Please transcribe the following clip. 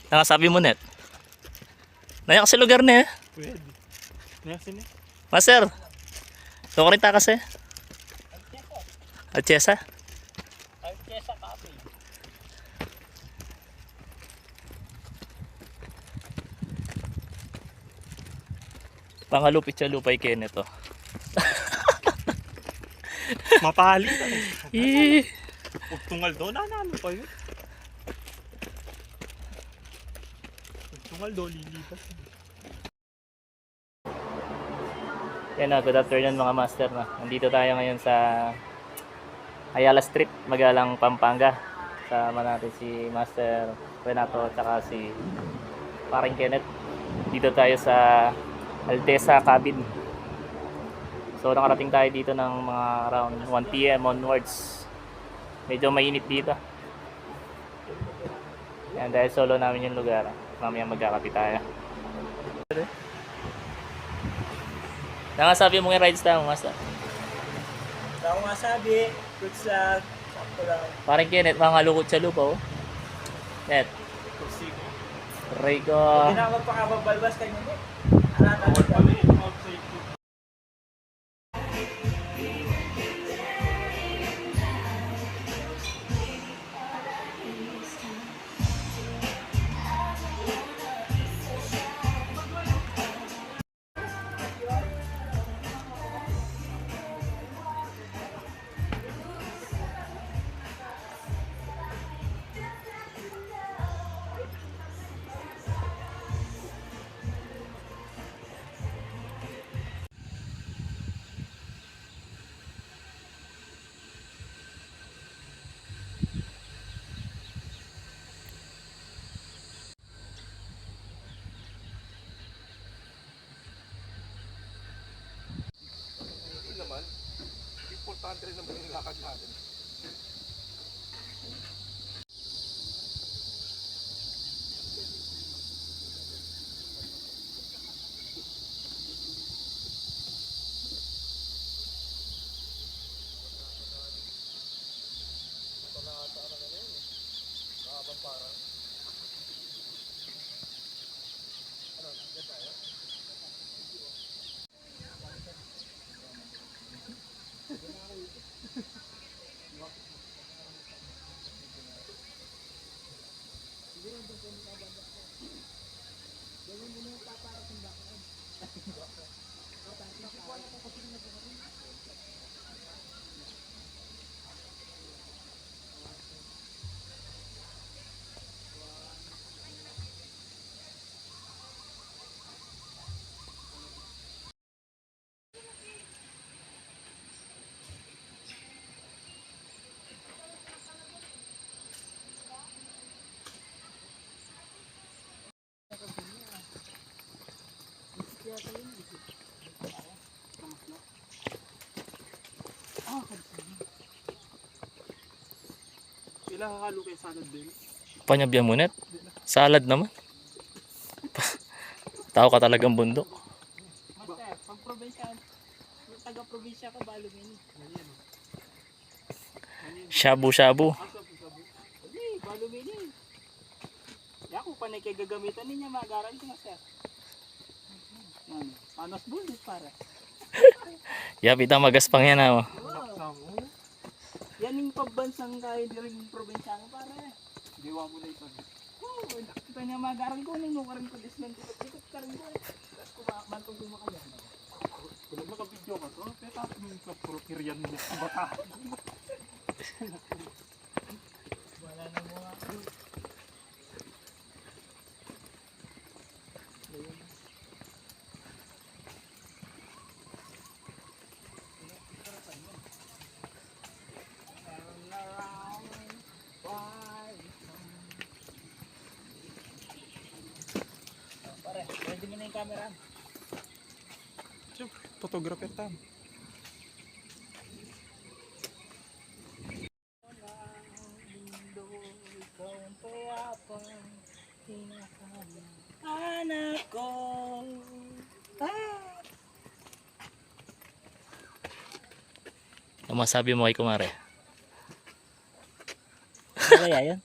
Nakasabi mo net. Nayak sa lugar na eh. Pwede. Nayak sini. Master. Tukurita kasi. Atchesa. Alchesa Cafe. Pangalupit siya lupay Kenneth oh. Mapali. Eh. Pagtungal doon, nanalo pa yun. Pagtungal doon, lilipas. Yan na, good afternoon mga master na. Nandito tayo ngayon sa Ayala Street, Magalang, Pampanga. Sama natin si Master Renato at saka si Paring Kenneth. Dito tayo sa Altesa Cabin. So nakarating tayo dito ng mga around 1 PM onwards. Medyo mainit dito. Yan, dahil solo namin yung lugar. Mamaya magkakapi tayo. Nakasabi mo yung rides tayo, Master. Wala akong masabi. Fruits lang. Sakto lang. Parang Kenneth, mga lukot sa lupa, oh. Net. Kusiko. Rico. Hindi na ako magpakababalbas kayo mo. Arata Bawal ka. pala yun, outside ko. Importante rin naman yung lakad natin. Ilang halo kayo salad din? Panyabya mo, Net. Salad naman. Tao ka talagang bundok. Master, pag probinsya, taga-probinsya ka, balumini. Shabu-shabu. Hindi, balumini. Yan kung panay kayo gagamitan ninyo, magaran ko, master. Panos bulit para. Yapita magaspang yan ah. Oo. Yan yung pagbansang kahit rin probinsya ka, pare. Diwa mo na ito. Oo, kita niya magaran ko, nung ka rin ko disman, ikot ka rin ko. Tapos kumamantong kumakayan. Kung naka-video ka to, peta yung sa prokiryan mo sa bata. Wala na mga. Pare, pwede mo na yung camera. Siyempre, photographer tam. Anak ko. Ano masabi mo kay kumare? Kaya yun?